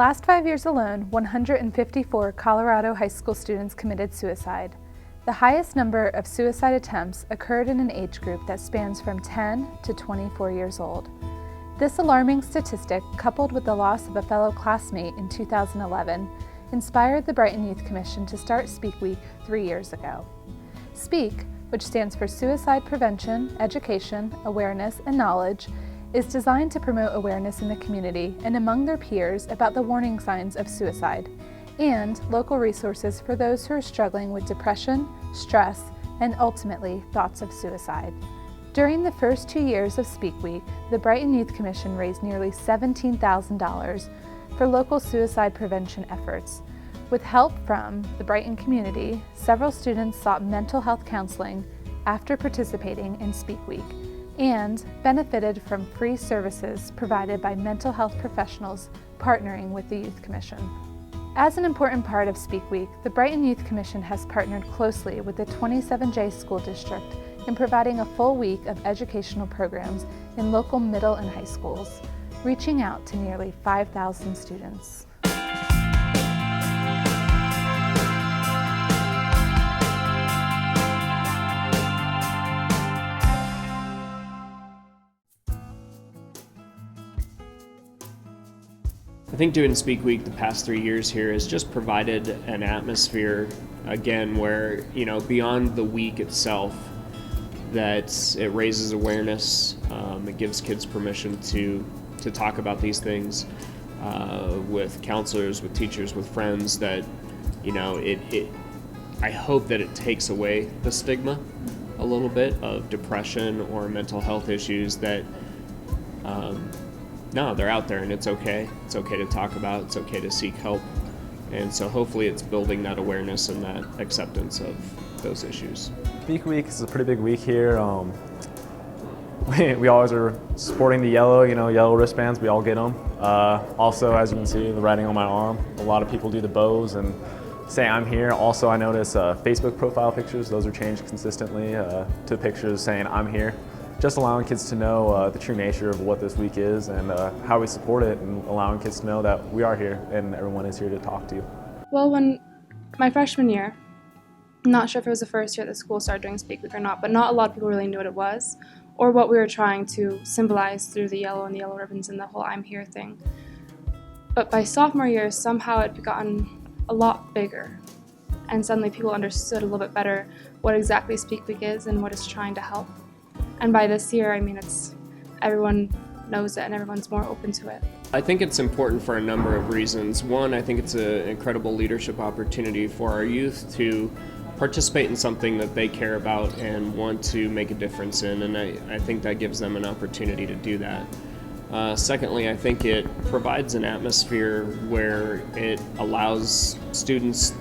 last 5 years alone, 154 Colorado high school students committed suicide. The highest number of suicide attempts occurred in an age group that spans from 10 to 24 years old. This alarming statistic, coupled with the loss of a fellow classmate in 2011, inspired the Brighton Youth Commission to start Speak Week 3 years ago. Speak, which stands for Suicide Prevention, Education, Awareness, and Knowledge, is designed to promote awareness in the community and among their peers about the warning signs of suicide, and local resources for those who are struggling with depression, stress, and ultimately thoughts of suicide. During the first 2 years of Speak Week, the Brighton Youth Commission raised nearly $17,000 for local suicide prevention efforts. With help from the Brighton community, several students sought mental health counseling after participating in Speak Week and benefited from free services provided by mental health professionals partnering with the Youth Commission. As an important part of Speak Week, the Brighton Youth Commission has partnered closely with the 27J School District in providing a full week of educational programs in local middle and high schools, reaching out to nearly 5,000 students. I think doing Speak Week the past 3 years here has just provided an atmosphere, again, where, beyond the week itself, that it raises awareness, it gives kids permission to talk about these things with counselors, with teachers, with friends, that, I hope that it takes away the stigma a little bit of depression or mental health issues that, no, they're out there and it's okay. It's okay to talk about, it's okay to seek help. And so hopefully it's building that awareness and that acceptance of those issues. Speak Week is a pretty big week here. We always are sporting the yellow wristbands, we all get them. Also, as you can see, the writing on my arm, a lot of people do the bows and say I'm here. Also, I notice Facebook profile pictures, those are changed consistently to pictures saying I'm here. Just allowing kids to know the true nature of what this week is and how we support it, and allowing kids to know that we are here and everyone is here to talk to you. Well, when my freshman year, I'm not sure if it was the first year that school started doing Speak Week or not, but not a lot of people really knew what it was or what we were trying to symbolize through the yellow and the yellow ribbons and the whole I'm here thing. But by sophomore year, somehow it had gotten a lot bigger, and suddenly people understood a little bit better what exactly Speak Week is and what it's trying to help. And by this year, everyone knows it and everyone's more open to it. I think it's important for a number of reasons. One, I think it's an incredible leadership opportunity for our youth to participate in something that they care about and want to make a difference in, and I think that gives them an opportunity to do that. Secondly, I think it provides an atmosphere where it allows students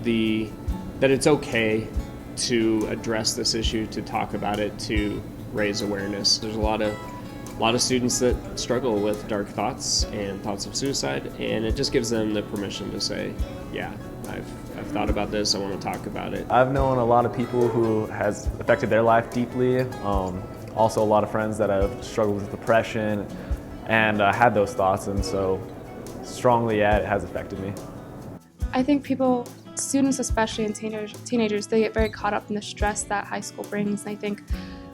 that it's okay to address this issue, to talk about it, to raise awareness. There's a lot of students that struggle with dark thoughts and thoughts of suicide, and it just gives them the permission to say, yeah, I've thought about this, I want to talk about it. I've known a lot of people who has affected their life deeply. Also a lot of friends that have struggled with depression and had those thoughts, and so strongly, it has affected me. I think students especially and teenagers, they get very caught up in the stress that high school brings, and they think,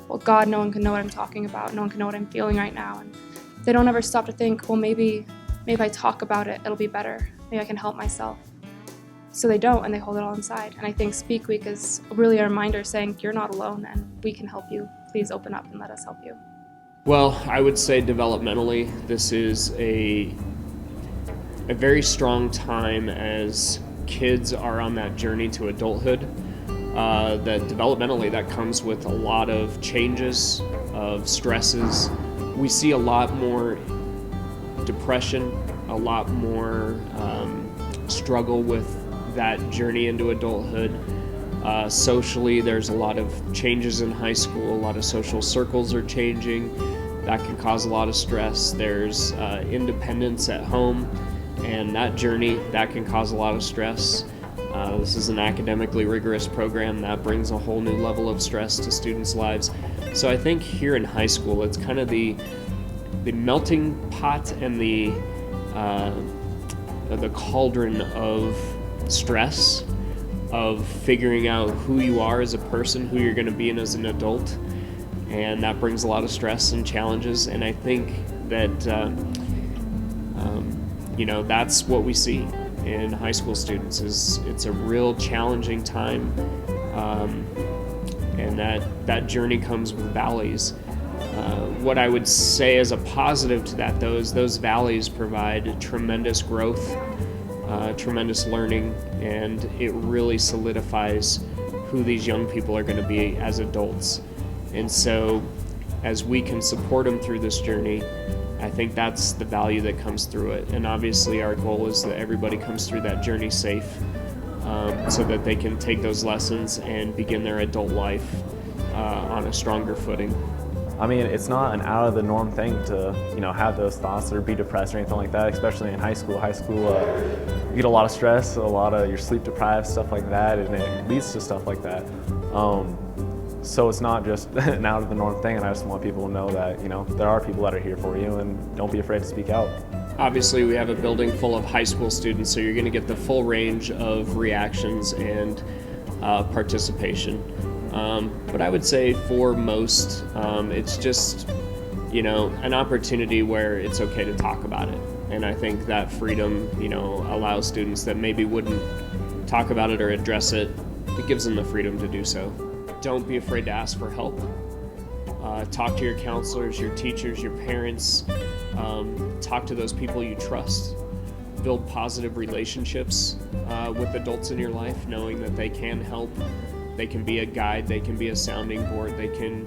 well, God, no one can know what I'm talking about, no one can know what I'm feeling right now, and they don't ever stop to think, well, maybe if I talk about it, it'll be better, maybe I can help myself. So they don't, and they hold it all inside. And I think Speak Week is really a reminder saying, you're not alone and we can help you. Please open up and let us help you. Well, I would say developmentally, this is a very strong time as kids are on that journey to adulthood. That developmentally, that comes with a lot of changes, of stresses. We see a lot more depression, a lot more struggle with that journey into adulthood. Socially, there's a lot of changes in high school, a lot of social circles are changing. That can cause a lot of stress. There's independence at home, and that journey, that can cause a lot of stress. This is an academically rigorous program that brings a whole new level of stress to students' lives. So I think here in high school, it's kind of the melting pot and the the cauldron of stress, of figuring out who you are as a person, who you're going to be as an adult, and that brings a lot of stress and challenges. And I think that that's what we see in high school students. Is it's a real challenging time, and that journey comes with valleys. What I would say as a positive to that, though, is those valleys provide tremendous growth, tremendous learning, and it really solidifies who these young people are going to be as adults. And so as we can support them through this journey, I think that's the value that comes through it. And obviously our goal is that everybody comes through that journey safe, so that they can take those lessons and begin their adult life on a stronger footing. I mean, it's not an out of the norm thing to, have those thoughts or be depressed or anything like that, especially in high school. You get a lot of stress, you're sleep deprived, stuff like that, and it leads to stuff like that. So it's not just an out of the norm thing, and I just want people to know that, there are people that are here for you, and don't be afraid to speak out. Obviously, we have a building full of high school students, so you're going to get the full range of reactions and participation. But I would say for most, it's just, an opportunity where it's okay to talk about it. And I think that freedom, allows students that maybe wouldn't talk about it or address it, it gives them the freedom to do so. Don't be afraid to ask for help. Talk to your counselors, your teachers, your parents. Talk to those people you trust. Build positive relationships with adults in your life, knowing that they can help. They can be a guide, they can be a sounding board, they can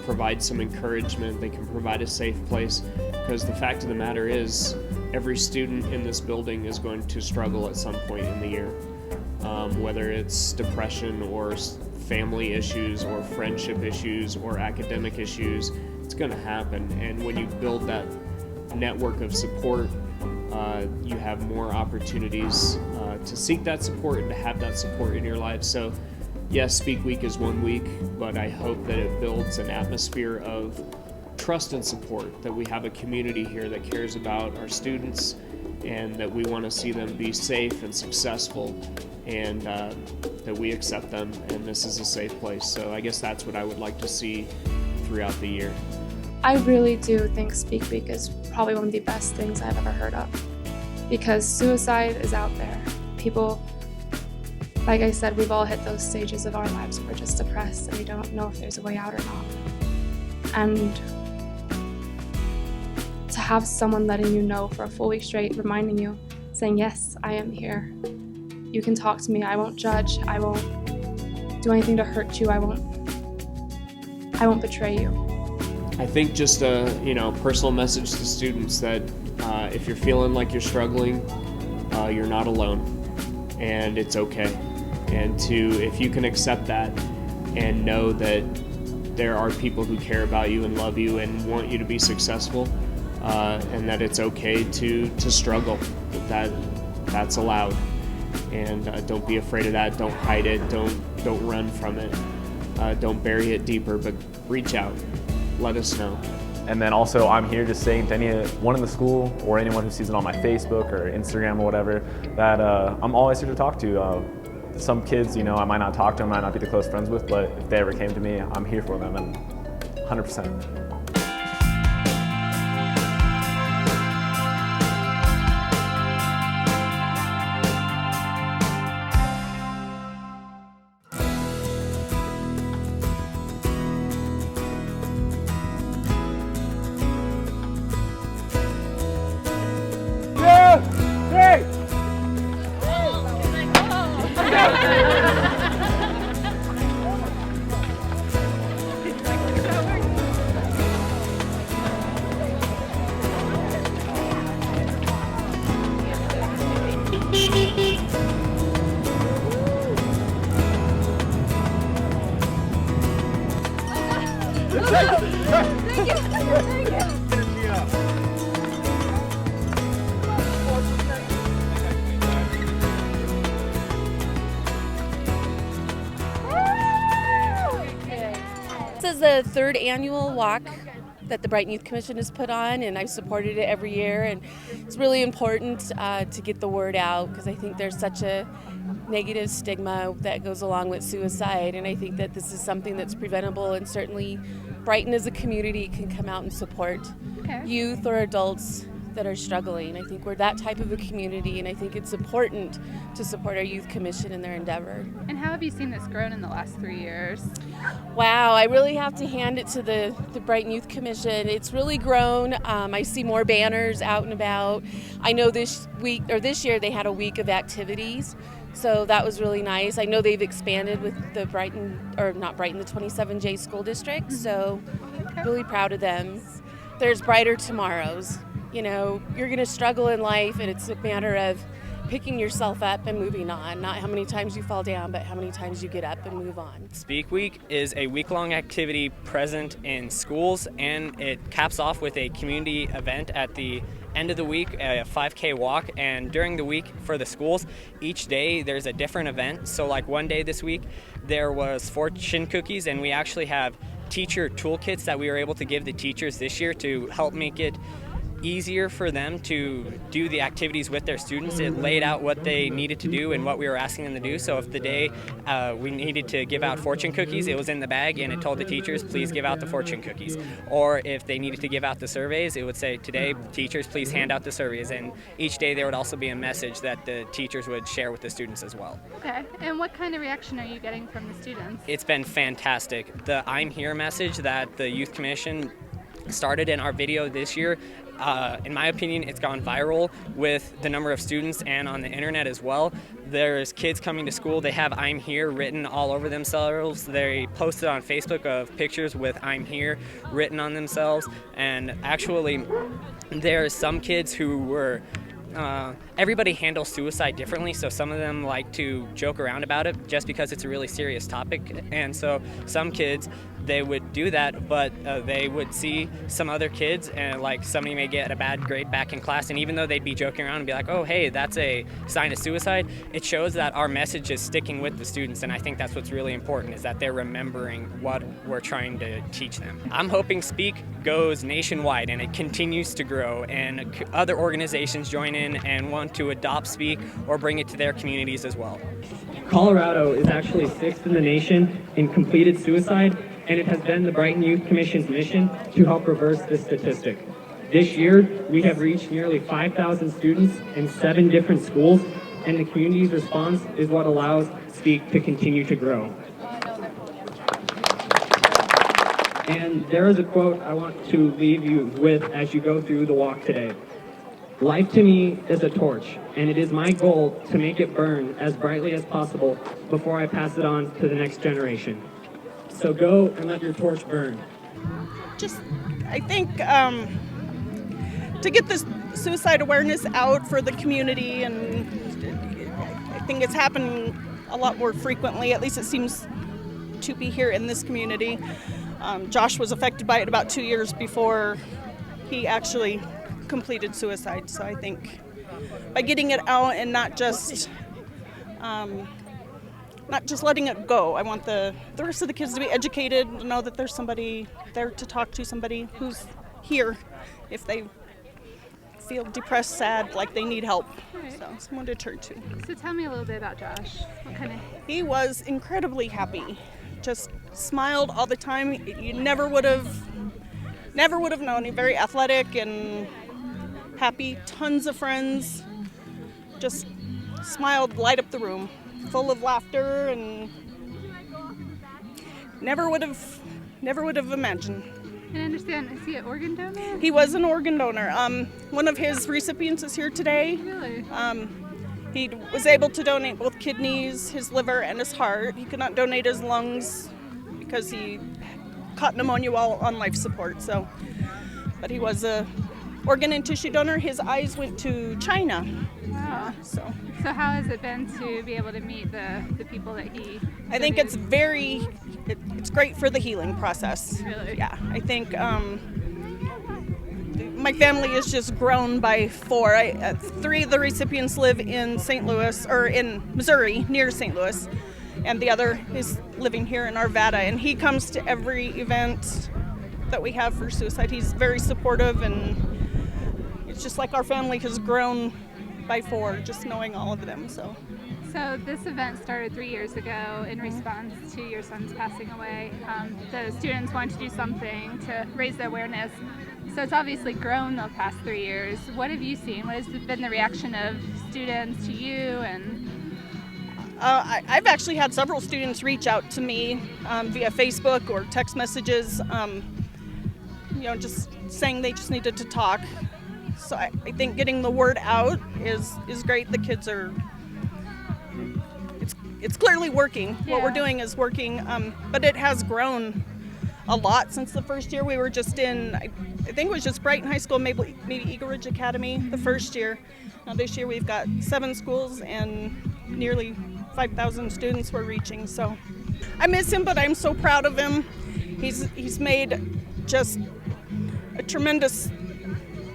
provide some encouragement, they can provide a safe place. Because the fact of the matter is, every student in this building is going to struggle at some point in the year. Whether it's depression or family issues or friendship issues or academic issues, it's going to happen. And when you build that network of support, you have more opportunities to seek that support and to have that support in your life. So yes, Speak Week is 1 week, but I hope that it builds an atmosphere of trust and support, that we have a community here that cares about our students and that we want to see them be safe and successful, and that we accept them and this is a safe place. So I guess that's what I would like to see throughout the year. I really do think Speak Week is probably one of the best things I've ever heard of, because suicide is out there. People, like I said, we've all hit those stages of our lives where we're just depressed and we don't know if there's a way out or not. And to have someone letting you know for a full week straight, reminding you, saying, yes, I am here. You can talk to me. I won't judge. I won't do anything to hurt you. I won't betray you. I think just a personal message to students that if you're feeling like you're struggling, you're not alone, and it's okay. And if you can accept that and know that there are people who care about you and love you and want you to be successful, and that it's okay to struggle, that's allowed. And don't be afraid of that. Don't hide it. Don't run from it. Don't bury it deeper, but reach out. Let us know. And then also, I'm here just saying to anyone in the school or anyone who sees it on my Facebook or Instagram or whatever, that I'm always here to talk to. Some kids, I might not talk to them, I might not be the close friends with, but if they ever came to me, I'm here for them, and 100%. This is the third annual walk that the Brighton Youth Commission has put on, and I've supported it every year, and it's really important to get the word out, because I think there's such a negative stigma that goes along with suicide, and I think that this is something that's preventable, and certainly Brighton as a community can come out and support youth or adults that are struggling. I think we're that type of a community, and I think it's important to support our youth commission in their endeavor. And how have you seen this grown in the last 3 years? Wow, I really have to hand it to the Brighton Youth Commission. It's really grown. I see more banners out and about. I know this year they had a week of activities, so that was really nice. I know they've expanded with the the 27J school district, so really proud of them. There's brighter tomorrows. You know, you're going to struggle in life, and it's a matter of picking yourself up and moving on. Not how many times you fall down, but how many times you get up and move on. Speak Week is a week-long activity present in schools, and it caps off with a community event at the end of the week, a 5K walk. And during the week for the schools, each day there's a different event. So like one day this week, there was fortune cookies, and we actually have teacher toolkits that we were able to give the teachers this year to help make it easier for them to do the activities with their students. It laid out what they needed to do and what we were asking them to do. So if the day we needed to give out fortune cookies, it was in the bag and it told the teachers, please give out the fortune cookies. Or if they needed to give out the surveys, it would say, today, teachers, please hand out the surveys. And each day there would also be a message that the teachers would share with the students as well. Okay, and what kind of reaction are you getting from the students? It's been fantastic. The I'm Here message that the Youth Commission started in our video this year, in my opinion, it's gone viral with the number of students and on the internet as well. There's kids coming to school, they have I'm Here written all over themselves. They posted on Facebook of pictures with I'm Here written on themselves. And actually, there's some kids who were everybody handles suicide differently, so some of them like to joke around about it just because it's a really serious topic. And so some kids, they would do that, but they would see some other kids, and like somebody may get a bad grade back in class, and even though they'd be joking around and be like, oh hey, that's a sign of suicide, it shows that our message is sticking with the students. And I think that's what's really important, is that they're remembering what we're trying to teach them. I'm hoping Speak goes nationwide and it continues to grow, and other organizations join in and want to adopt Speak or bring it to their communities as well. Colorado is actually 6th in the nation in completed suicide, and it has been the Brighton Youth Commission's mission to help reverse this statistic. This year, we have reached nearly 5,000 students in 7 different schools, and the community's response is what allows Speak to continue to grow. And there is a quote I want to leave you with as you go through the walk today. Life to me is a torch, and it is my goal to make it burn as brightly as possible before I pass it on to the next generation. So go and let your torch burn. I think to get this suicide awareness out for the community, and I think it's happening a lot more frequently, at least it seems to be here in this community. Josh was affected by it about 2 years before he actually completed suicide. So I think by getting it out and not just letting it go, I want the rest of the kids to be educated, to know that there's somebody there to talk to, somebody who's here if they feel depressed, sad, like they need help. Right. So someone to turn to. So tell me a little bit about Josh. He was incredibly happy, just smiled all the time. You never would have known. He's very athletic and happy, tons of friends, just smiled, light up the room, full of laughter, and never would have imagined. And I understand, is he an organ donor? He was an organ donor. One of his recipients is here today. Really? He was able to donate both kidneys, his liver, and his heart. He could not donate his lungs because he caught pneumonia while on life support. But he was a organ and tissue donor. His eyes went to China. Wow. So how has it been to be able to meet the people that he... I think it's it's great for the healing process. Really? Yeah, I think my family is just grown by 4. 3 of the recipients live in St. Louis, or in Missouri, near St. Louis, and the other is living here in Arvada, and he comes to every event. that we have for suicide. He's very supportive, and it's just like our family has grown by 4, just knowing all of them. So this event started 3 years ago in response to your son's passing away. The students wanted to do something to raise the awareness. So it's obviously grown the past 3 years. What have you seen? What has been the reaction of students to you? And I've actually had several students reach out to me via Facebook or text messages, just saying they just needed to talk. So I think getting the word out is great. The kids are, it's clearly working. Yeah. What we're doing is working, but it has grown a lot since the first year. We were just in, I think it was just Brighton High School, maybe Eagle Ridge Academy the first year. Now this year we've got 7 schools and nearly 5,000 students we're reaching. So I miss him, but I'm so proud of him. He's made just a tremendous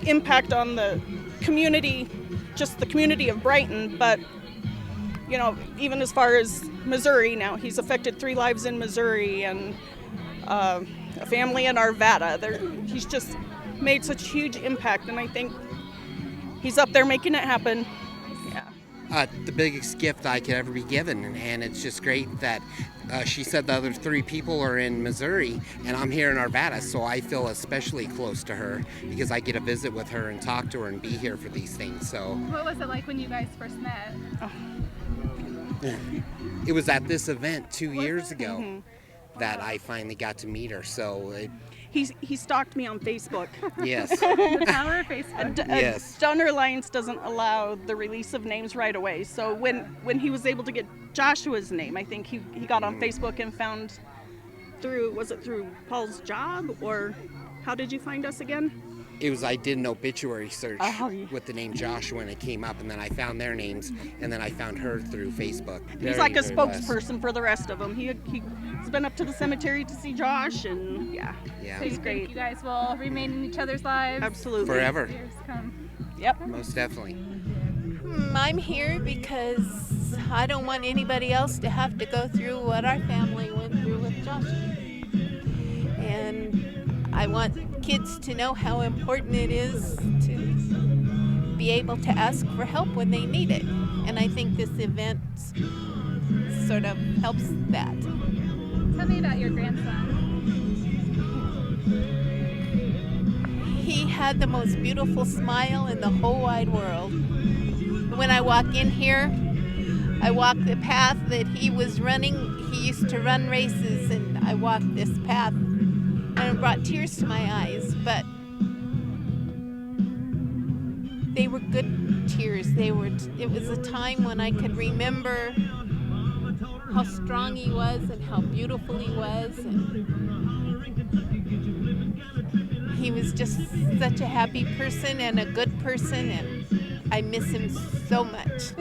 impact on the community, just the community of Brighton, but even as far as Missouri now, he's affected 3 lives in Missouri and a family in Arvada. He's just made such huge impact, and I think he's up there making it happen. Yeah. The biggest gift I could ever be given, and it's just great that she said the other 3 people are in Missouri, and I'm here in Arvada, so I feel especially close to her because I get to visit with her and talk to her and be here for these things. So, what was it like when you guys first met? It was at this event 2 years ago that I finally got to meet her. So he stalked me on Facebook. Yes. The power of Facebook. Yes. Donor Alliance doesn't allow the release of names right away. So when he was able to get Joshua's name, I think he got on Facebook and found was it through Paul's job, or how did you find us again? I did an obituary search with the name Joshua, and it came up, and then I found their names, and then I found her through Facebook. He's like a spokesperson for the rest of them. He's been up to the cemetery to see Josh, and yeah. So he's great. You guys will remain in each other's lives? Absolutely. Forever. Years to come. Yep. Most definitely. I'm here because I don't want anybody else to have to go through what our family went through with Josh. And I want kids to know how important it is to be able to ask for help when they need it. And I think this event sort of helps that. Tell me about your grandson. He had the most beautiful smile in the whole wide world. When I walk in here, I walk the path that he was running. He used to run races, and I walked this path, and it brought tears to my eyes, but they were good tears. It was a time when I could remember how strong he was and how beautiful he was, and he was just such a happy person and a good person, and I miss him so much.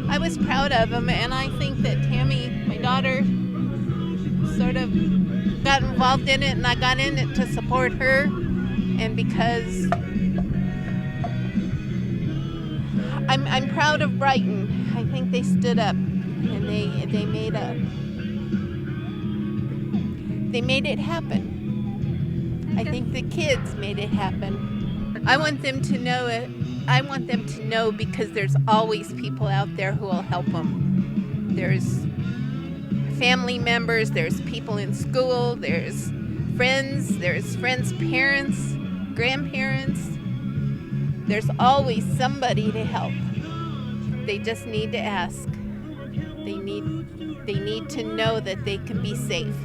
I was proud of him, and I think that Tammy, my daughter, sort of got involved in it, and I got in it to support her, and because I'm proud of Brighton. I think they stood up, and they made it happen. I think the kids made it happen. I want them to know it. I want them to know because there's always people out there who will help them. There's family members, there's people in school, there's friends' parents, grandparents. There's always somebody to help. They just need to ask. They need to know that they can be safe.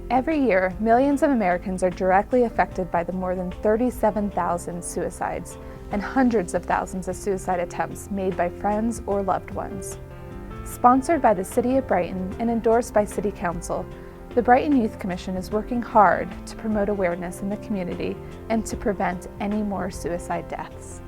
Every year, millions of Americans are directly affected by the more than 37,000 suicides and hundreds of thousands of suicide attempts made by friends or loved ones. Sponsored by the City of Brighton and endorsed by City Council, the Brighton Youth Commission is working hard to promote awareness in the community and to prevent any more suicide deaths.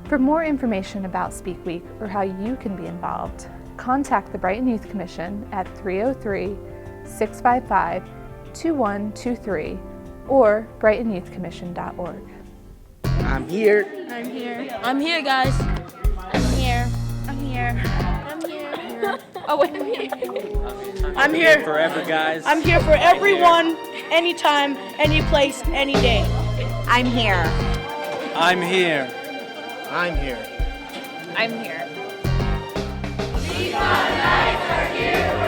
For more information about Speak Week or how you can be involved, contact the Brighton Youth Commission at 303-655-2123 or brightonyouthcommission.org. I'm here. I'm here. I'm here, guys. I'm here. I'm here. I'm here. Oh, wait. I'm here forever, guys. I'm here for everyone, anytime, any place, any day. I'm here. I'm here. I'm here. I'm here. These nights are here.